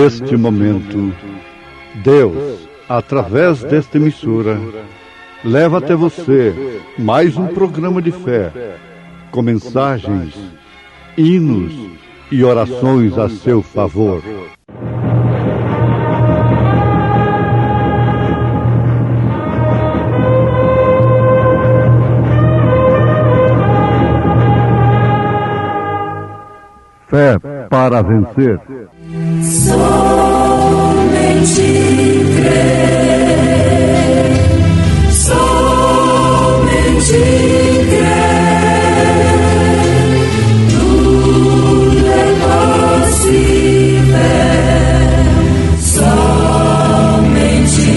Neste momento, Deus, através desta emissora, leva até você mais um programa de fé, com mensagens, hinos e orações a seu favor. Fé para vencer. Somente crer, somente crer, tudo é possível, somente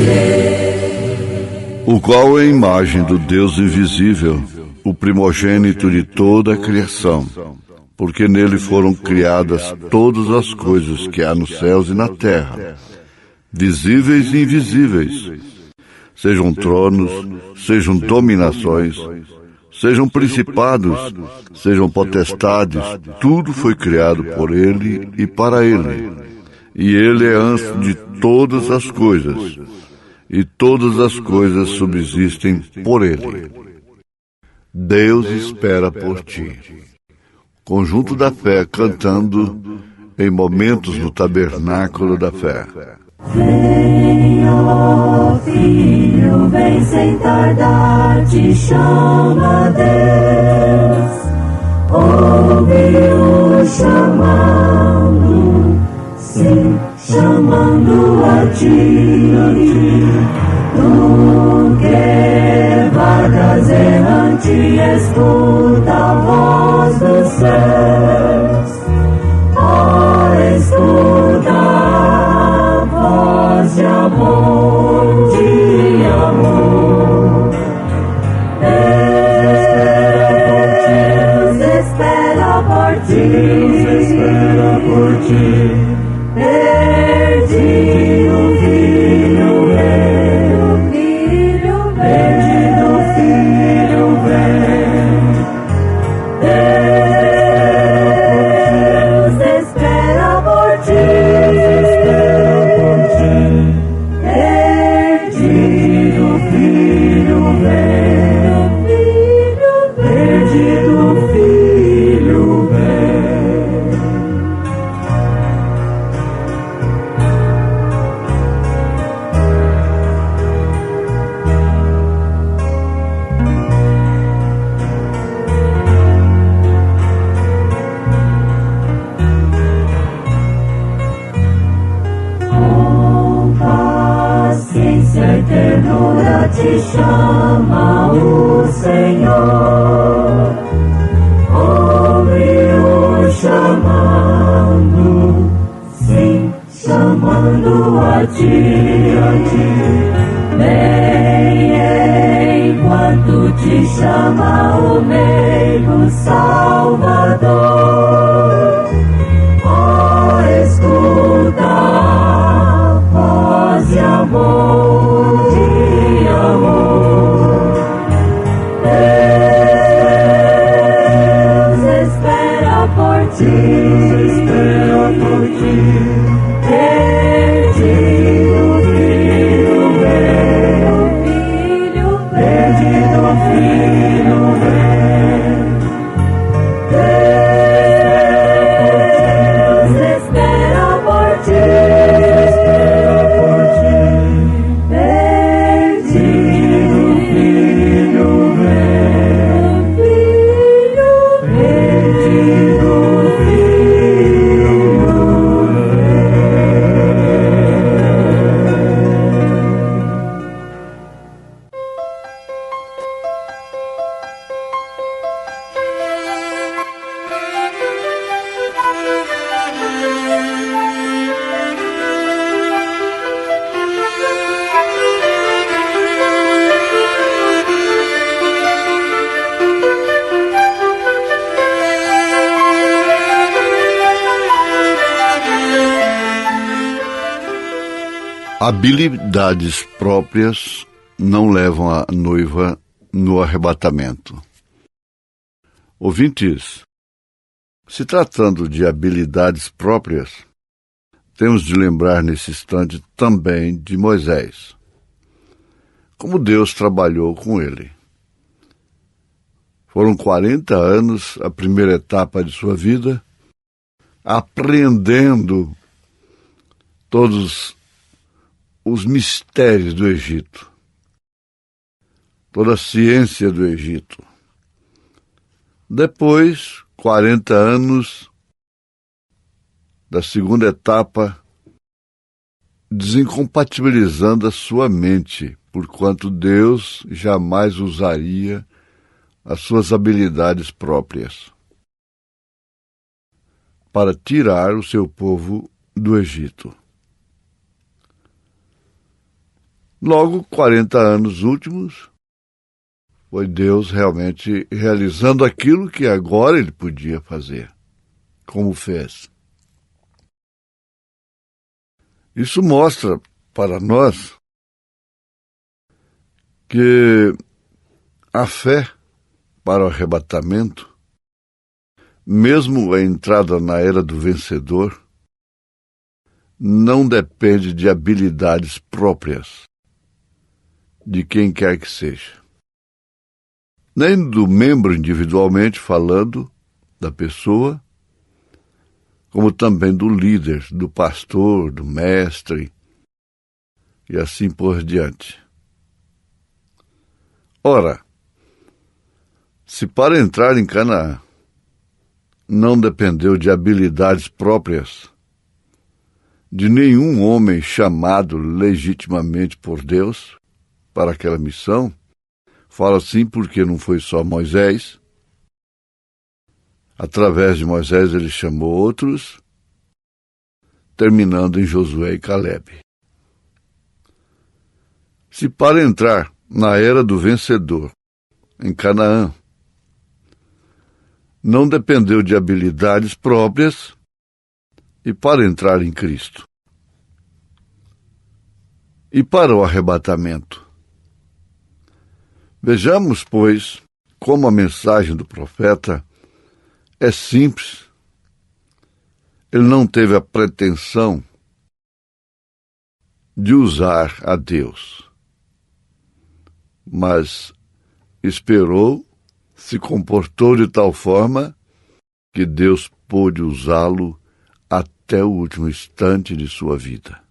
crer. O qual é a imagem do Deus invisível, o primogênito de toda a criação. Porque nele foram criadas todas as coisas que há nos céus e na terra, visíveis e invisíveis, sejam tronos, sejam dominações, sejam principados, sejam potestades, tudo foi criado por ele e para ele. E ele é antes de todas as coisas, e todas as coisas subsistem por ele. Deus espera por ti. Conjunto da Fé cantando em momentos no tabernáculo da fé. Vem, ó Filho, vem sem tardar, te chama Deus. Ouve o chamando, sim, chamando a ti. Tu que vagas errante, escuta a voz dos céus. Ó, escuta a voz de amor, de amor. Deus espera por ti, Deus espera por ti. Perdido filho vem, perdido filho vem. Deus espera por ti, Deus espera por ti. Perdido filho vem, perdido filho vem. Paciência e ternura te chama o Senhor. Ouve o chamando, sim, chamando a ti, Vem enquanto te chama o meigo Salvador. Oh, escuta a voz de amor, de amor. Deus espera por ti, Deus espera por ti. Perdido filho vem, perdido filho vem. Deus espera por ti, Deus espera por ti. Perdido filho vem, perdido filho Habilidades próprias não levam a noiva no arrebatamento. Ouvintes, se tratando de habilidades próprias, temos de lembrar nesse instante também de Moisés, como Deus trabalhou com ele. Foram 40 anos, a primeira etapa de sua vida, aprendendo todos os mistérios do Egito, toda a ciência do Egito. Depois, 40 anos da segunda etapa, desincompatibilizando a sua mente, porquanto Deus jamais usaria as suas habilidades próprias para tirar o seu povo do Egito. Logo, 40 anos últimos, foi Deus realmente realizando aquilo que agora ele podia fazer, como fez. Isso mostra para nós que a fé para o arrebatamento, mesmo a entrada na era do vencedor, não depende de habilidades próprias de quem quer que seja. Nem do membro individualmente falando, da pessoa, como também do líder, do pastor, do mestre, e assim por diante. Ora, se para entrar em Canaã não dependeu de habilidades próprias, de nenhum homem chamado legitimamente por Deus para aquela missão, fala assim porque não foi só Moisés. Através de Moisés ele chamou outros, terminando em Josué e Calebe. Se para entrar na era do vencedor, em Canaã, não dependeu de habilidades próprias, e para entrar em Cristo, e para o arrebatamento. Vejamos, pois, como a mensagem do profeta é simples. Ele não teve a pretensão de usar a Deus, mas esperou, se comportou de tal forma que Deus pôde usá-lo até o último instante de sua vida.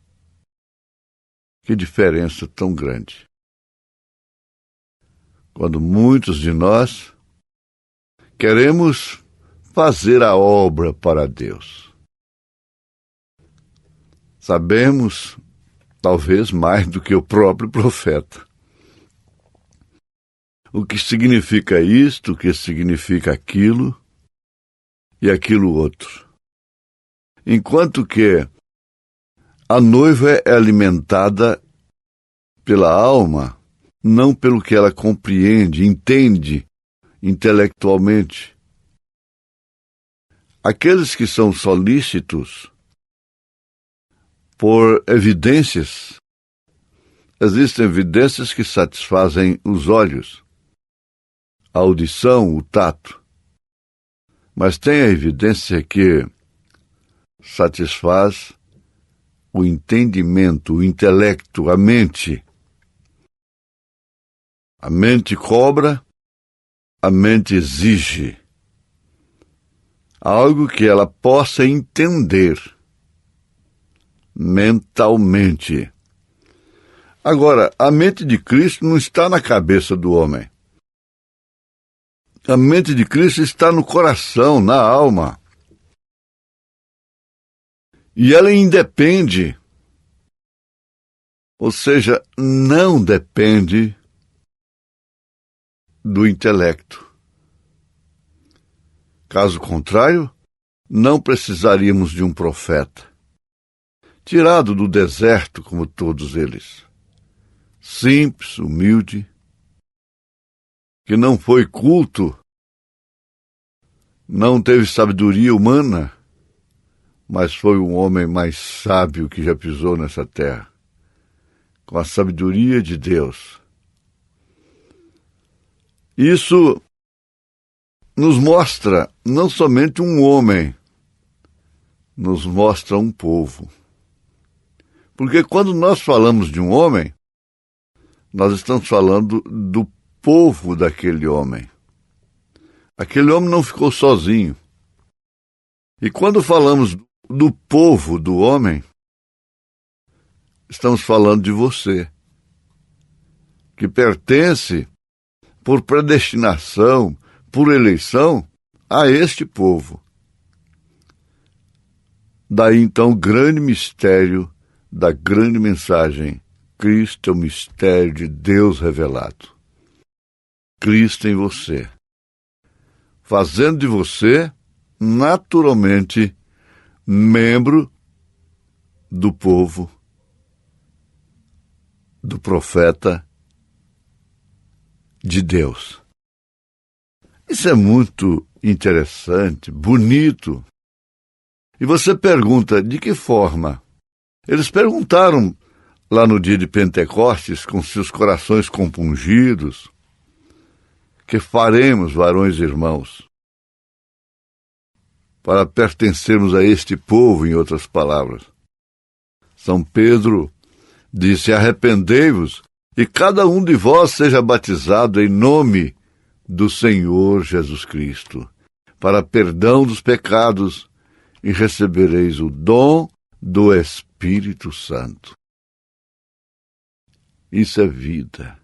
Que diferença tão grande! Quando muitos de nós queremos fazer a obra para Deus. Sabemos, talvez mais do que o próprio profeta, o que significa isto, o que significa aquilo e aquilo outro. Enquanto que a noiva é alimentada pela alma, não pelo que ela compreende, entende intelectualmente. Aqueles que são solícitos por evidências, existem evidências que satisfazem os olhos, a audição, o tato, mas tem a evidência que satisfaz o entendimento, o intelecto, a mente. A mente cobra, a mente exige algo que ela possa entender mentalmente. Agora, a mente de Cristo não está na cabeça do homem. A mente de Cristo está no coração, na alma. E ela independe, ou seja, não depende do intelecto. Caso contrário, não precisaríamos de um profeta, tirado do deserto como todos eles, simples, humilde, que não foi culto, não teve sabedoria humana, mas foi o homem mais sábio que já pisou nessa terra, com a sabedoria de Deus. Isso nos mostra não somente um homem, nos mostra um povo. Porque quando nós falamos de um homem, nós estamos falando do povo daquele homem. Aquele homem não ficou sozinho. E quando falamos do povo do homem, estamos falando de você, que pertence, por predestinação, por eleição, a este povo. Daí então o grande mistério da grande mensagem: Cristo é o mistério de Deus revelado. Cristo em você, fazendo de você, naturalmente, membro do povo, do profeta de Deus. Isso é muito interessante, bonito. E você pergunta, de que forma? Eles perguntaram lá no dia de Pentecostes, com seus corações compungidos: que faremos, varões e irmãos, para pertencermos a este povo, em outras palavras? São Pedro disse: arrependei-vos e cada um de vós seja batizado em nome do Senhor Jesus Cristo, para perdão dos pecados, e recebereis o dom do Espírito Santo. Isso é vida.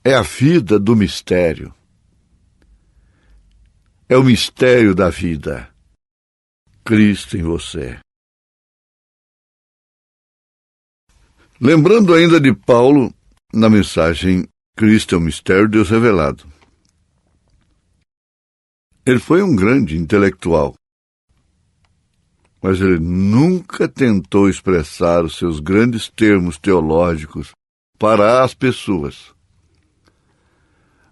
É a vida do mistério. É o mistério da vida. Cristo em você. Lembrando ainda de Paulo, na mensagem Cristo é o mistério de Deus revelado. Ele foi um grande intelectual, mas ele nunca tentou expressar os seus grandes termos teológicos para as pessoas.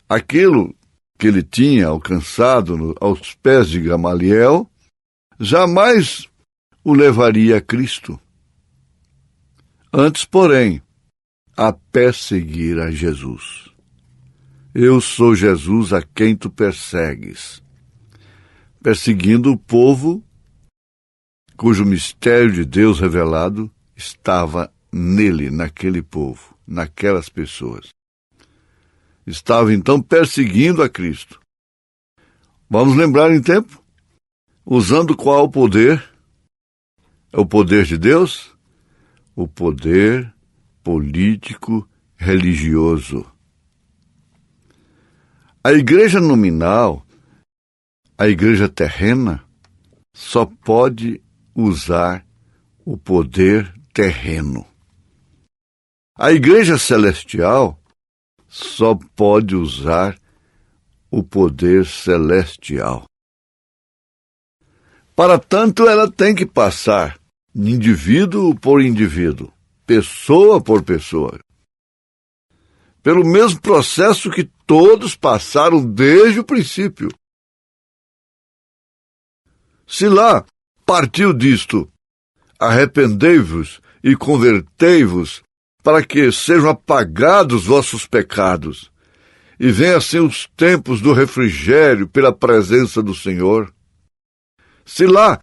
Aquilo que ele tinha alcançado aos pés de Gamaliel jamais o levaria a Cristo. Antes, porém, a perseguir a Jesus. Eu sou Jesus a quem tu persegues. Perseguindo o povo cujo mistério de Deus revelado estava nele, naquele povo, naquelas pessoas. Estava então perseguindo a Cristo. Vamos lembrar em tempo? Usando qual poder? É o poder de Deus? O poder político religioso. A igreja nominal, a igreja terrena, só pode usar o poder terreno. A igreja celestial só pode usar o poder celestial. Para tanto, ela tem que passar indivíduo por indivíduo, pessoa por pessoa, pelo mesmo processo que todos passaram desde o princípio. Se lá partiu disto: arrependei-vos e convertei-vos, para que sejam apagados vossos pecados, e venham assim os tempos do refrigério pela presença do Senhor. Se lá,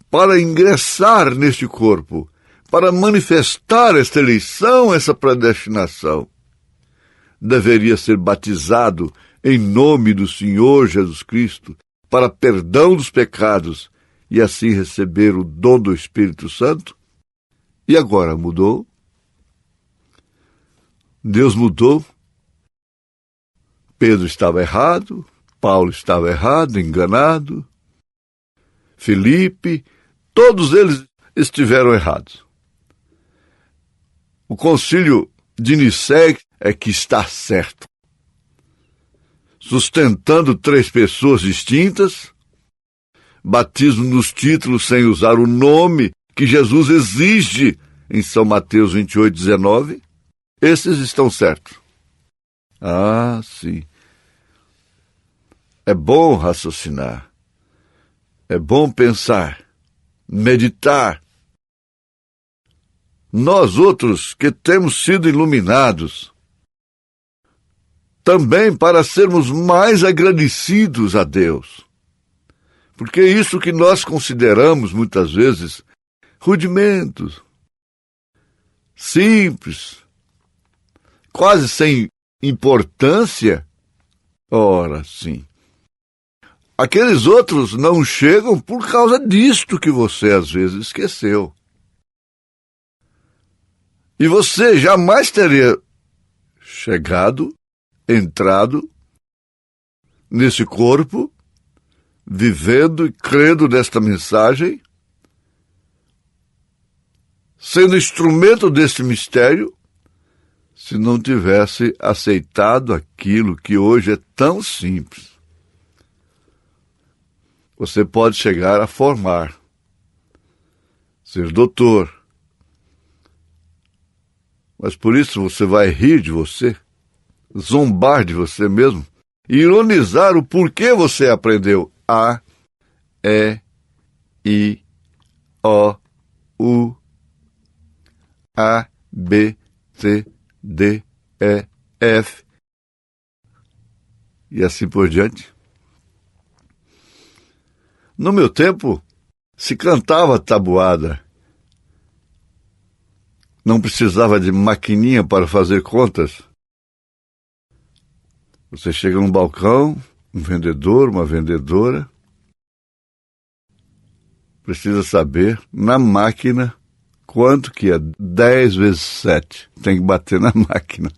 para ingressar neste corpo, para manifestar esta eleição, essa predestinação, deveria ser batizado em nome do Senhor Jesus Cristo, para perdão dos pecados, e assim receber o dom do Espírito Santo. E agora mudou? Deus mudou? Pedro estava errado, Paulo estava errado, enganado, Filipe, todos eles estiveram errados. O concílio de Nicéia é que está certo, sustentando 3 pessoas distintas, batismo nos títulos sem usar o nome que Jesus exige em São Mateus 28:19, esses estão certos. Ah, sim. É bom raciocinar, é bom pensar, meditar. Nós outros que temos sido iluminados, também para sermos mais agradecidos a Deus. Porque isso que nós consideramos, muitas vezes, rudimentos, simples, quase sem importância. Ora, sim. Aqueles outros não chegam por causa disto que você às vezes esqueceu. E você jamais teria chegado, entrado nesse corpo, vivendo e crendo nesta mensagem, sendo instrumento desse mistério, se não tivesse aceitado aquilo que hoje é tão simples. Você pode chegar a formar, ser doutor, mas por isso você vai rir de você, zombar de você mesmo, e ironizar o porquê você aprendeu A, E, I, O, U, A, B, C, D, E, F, e assim por diante. No meu tempo, se cantava tabuada. Não precisava de maquininha para fazer contas. Você chega num balcão, um vendedor, uma vendedora, precisa saber, na máquina, quanto que é 10 vezes 7. Tem que bater na máquina.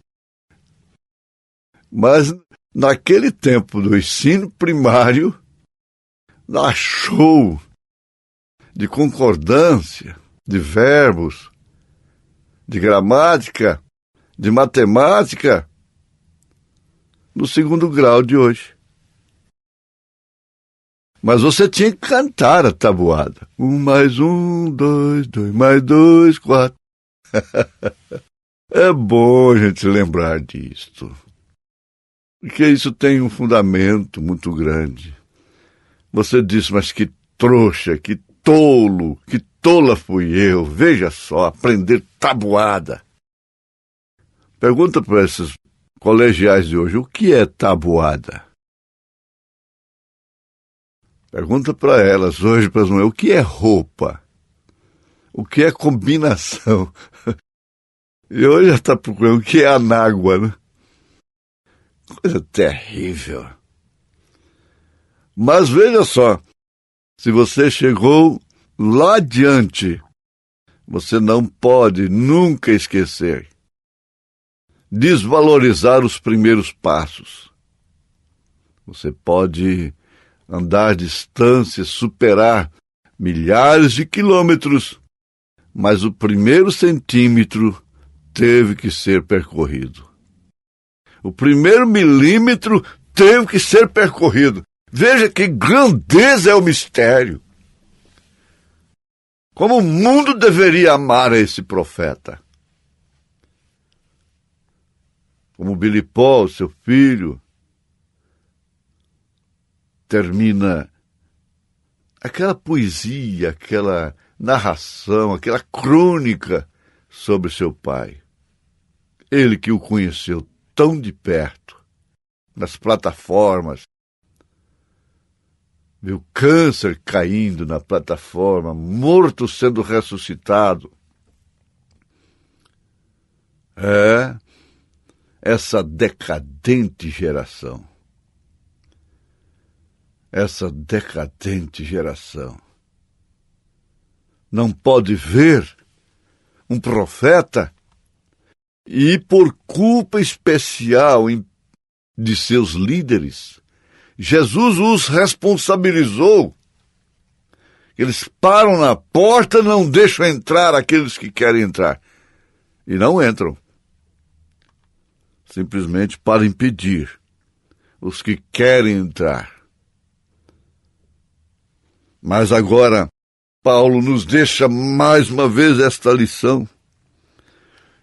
Mas, naquele tempo do ensino primário, dá show de concordância, de verbos, de gramática, de matemática, no segundo grau de hoje. Mas você tinha que cantar a tabuada. 1 mais 1, 2, 2 mais 2, 4. É bom a gente lembrar disto, porque isso tem um fundamento muito grande. Você disse, mas que trouxa, que tolo, que tola fui eu. Veja só, aprender tabuada. Pergunta para esses colegiais de hoje, o que é tabuada? Pergunta para elas hoje, para as mulheres, o que é roupa? O que é combinação? E hoje já está procurando o que é anágua, né? Coisa terrível. Mas veja só, se você chegou lá adiante, você não pode nunca esquecer, desvalorizar os primeiros passos. Você pode andar distâncias, superar milhares de quilômetros, mas o primeiro centímetro teve que ser percorrido. O primeiro milímetro teve que ser percorrido. Veja que grandeza é o mistério. Como o mundo deveria amar esse profeta. Como Billy Paul, seu filho, termina aquela poesia, aquela narração, aquela crônica sobre seu pai. Ele que o conheceu tão de perto, nas plataformas, viu câncer caindo na plataforma, morto sendo ressuscitado. É essa decadente geração. Essa decadente geração não pode ver um profeta e, por culpa especial de seus líderes, Jesus os responsabilizou. Eles param na porta, não deixam entrar aqueles que querem entrar. E não entram. Simplesmente para impedir os que querem entrar. Mas agora, Paulo nos deixa mais uma vez esta lição.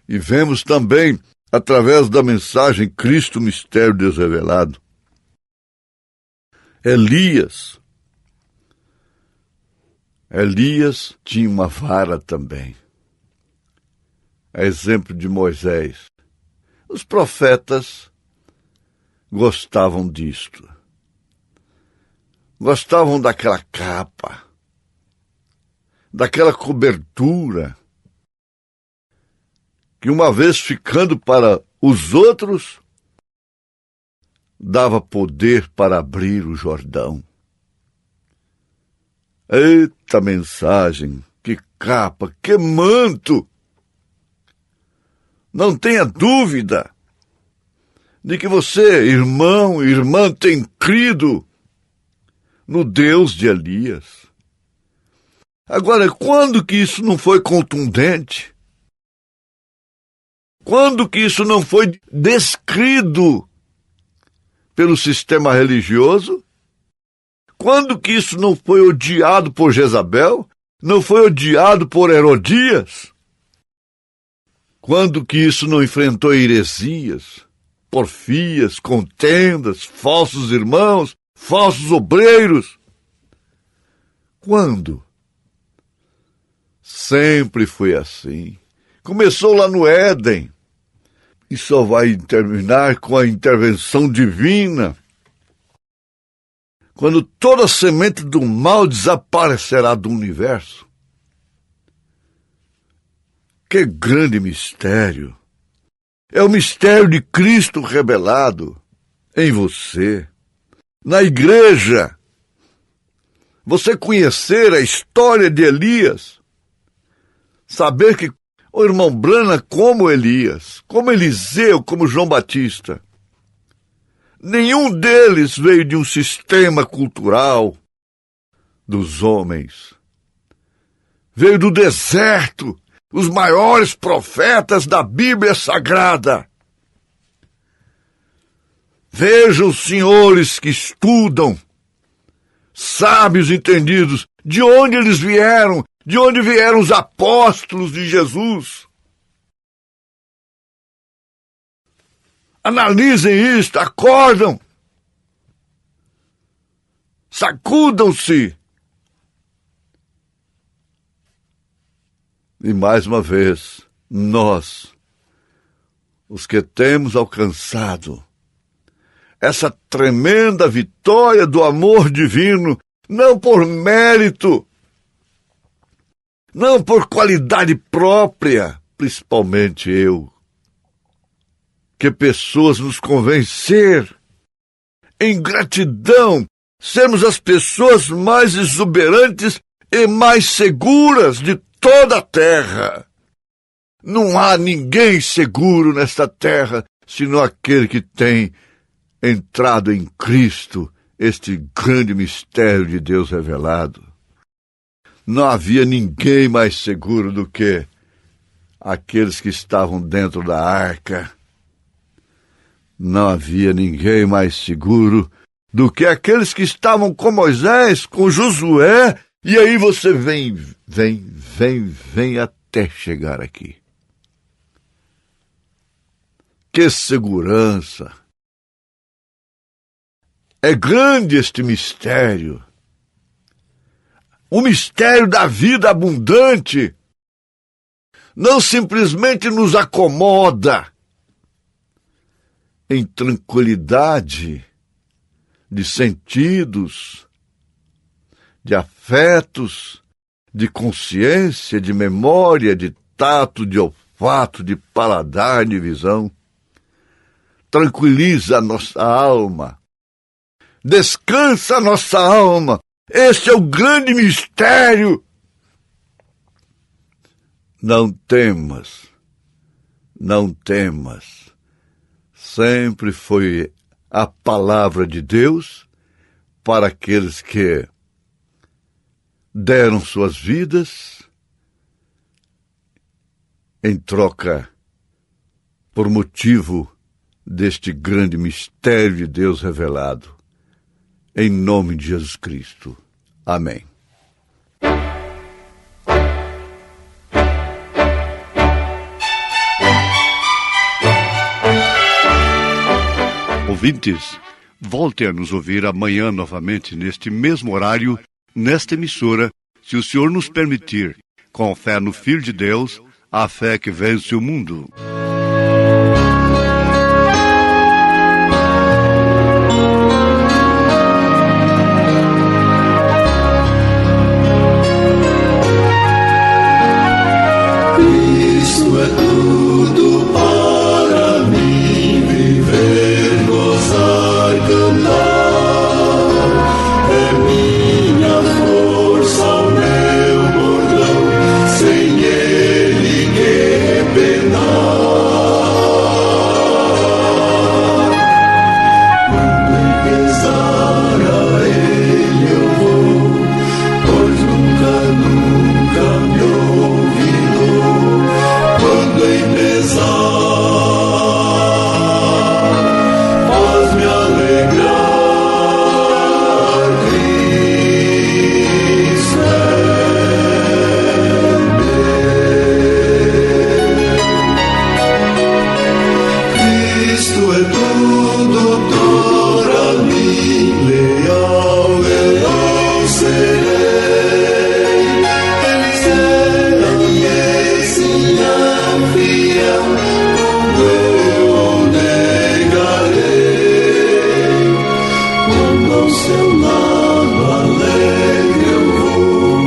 E vemos também, através da mensagem Cristo, mistério Deus revelado, Elias tinha uma vara também. A exemplo de Moisés. Os profetas gostavam disto. Gostavam daquela capa, daquela cobertura, que uma vez ficando para os outros, dava poder para abrir o Jordão. Eita mensagem, que capa, que manto! Não tenha dúvida de que você, irmão e irmã, tem crido no Deus de Elias. Agora, quando que isso não foi contundente? Quando que isso não foi descrido pelo sistema religioso? Quando que isso não foi odiado por Jezabel? Não foi odiado por Herodias? Quando que isso não enfrentou heresias, porfias, contendas, falsos irmãos, falsos obreiros? Quando? Sempre foi assim. Começou lá no Éden e só vai terminar com a intervenção divina, quando toda a semente do mal desaparecerá do universo. Que grande mistério! É o mistério de Cristo revelado em você, na igreja. Você conhecer a história de Elias, saber que o irmão Brana, como Elias, como Eliseu, como João Batista, nenhum deles veio de um sistema cultural dos homens. Veio do deserto, os maiores profetas da Bíblia Sagrada. Vejam, senhores que estudam, sábios entendidos, de onde eles vieram, de onde vieram os apóstolos de Jesus. Analisem isto, acordam, sacudam-se. E mais uma vez, nós, os que temos alcançado essa tremenda vitória do amor divino, não por mérito, não por qualidade própria, principalmente eu, que pessoas nos convencer em gratidão, sermos as pessoas mais exuberantes e mais seguras de toda a terra. Não há ninguém seguro nesta terra, senão aquele que tem entrado em Cristo, este grande mistério de Deus revelado. Não havia ninguém mais seguro do que aqueles que estavam dentro da arca. Não havia ninguém mais seguro do que aqueles que estavam com Moisés, com Josué, e aí você vem até chegar aqui. Que segurança! É grande este mistério. O mistério da vida abundante não simplesmente nos acomoda em tranquilidade de sentidos, de afetos, de consciência, de memória, de tato, de olfato, de paladar, de visão. Tranquiliza a nossa alma. Descansa a nossa alma. Este é o grande mistério. Não temas, não temas. Sempre foi a palavra de Deus para aqueles que deram suas vidas em troca por motivo deste grande mistério de Deus revelado. Em nome de Jesus Cristo. Amém. Ouvintes, volte a nos ouvir amanhã novamente neste mesmo horário, nesta emissora, se o Senhor nos permitir, com fé no Filho de Deus, a fé que vence o mundo. Cristo é tudo. Cristo é tudo para mim, leal serei. Ele será minha fiel, como eu negarei. Quando ao seu lado alegre eu vou,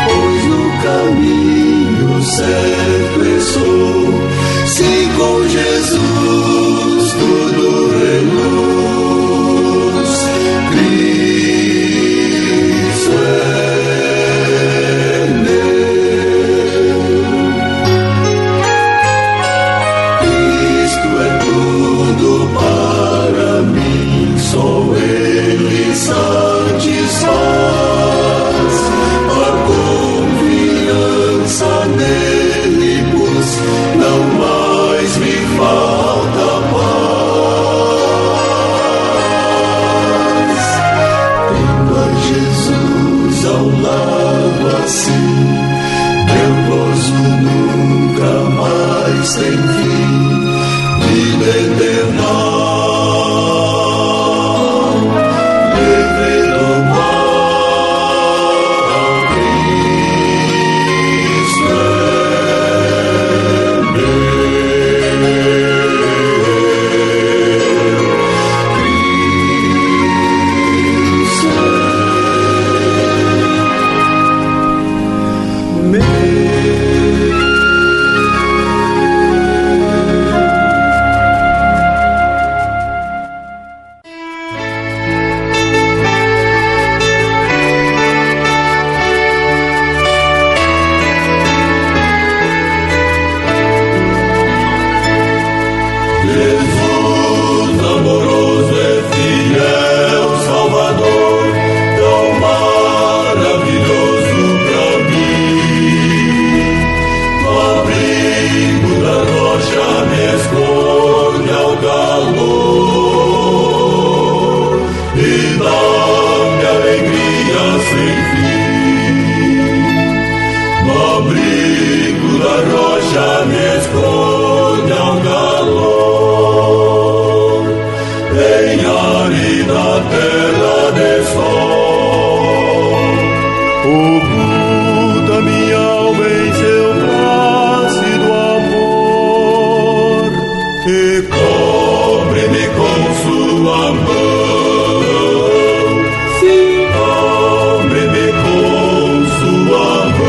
pois no caminho certo estou. Se com Jesus tudo reluz, Cristo é meu. Cristo é tudo para mim, só Ele satisfaz. A confiança nele pus, não mais me falta paz. Tendo a Jesus ao lado assim, meu gozo nunca mais tem fim. Vida eterna, livre do mal, Cristo é Jesus amoroso e fiel Salvador, tão maravilhoso pra mim. No abrigo da rocha me esconde ao calor e dá-me alegria sem fim. No abrigo da rocha me esconde ao calor, em árida terra de sol. Oculta minha alma em seu plácido amor e cobre-me com sua mão. Sim, cobre-me com sua mão.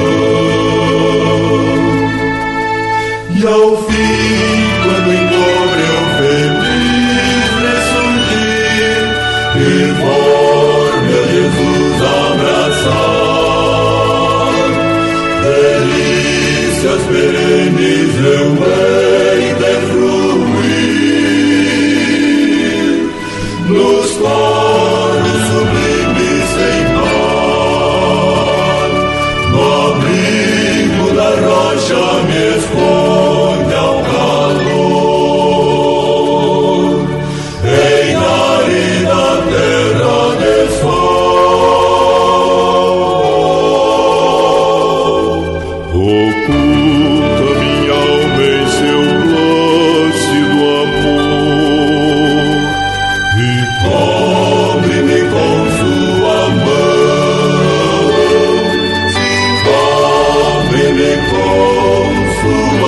E ao fim, quando encobre eu feliz ressurgir e for meu Jesus abraçar, delícias perenes eu hei de fruir nos coros sublimes sem par. No abrigo da rocha me esconde ao calor, em árida terra de sol. Oculta minha alma em seu plácido amor e cobre-me com sua mão. Cobre-me com sua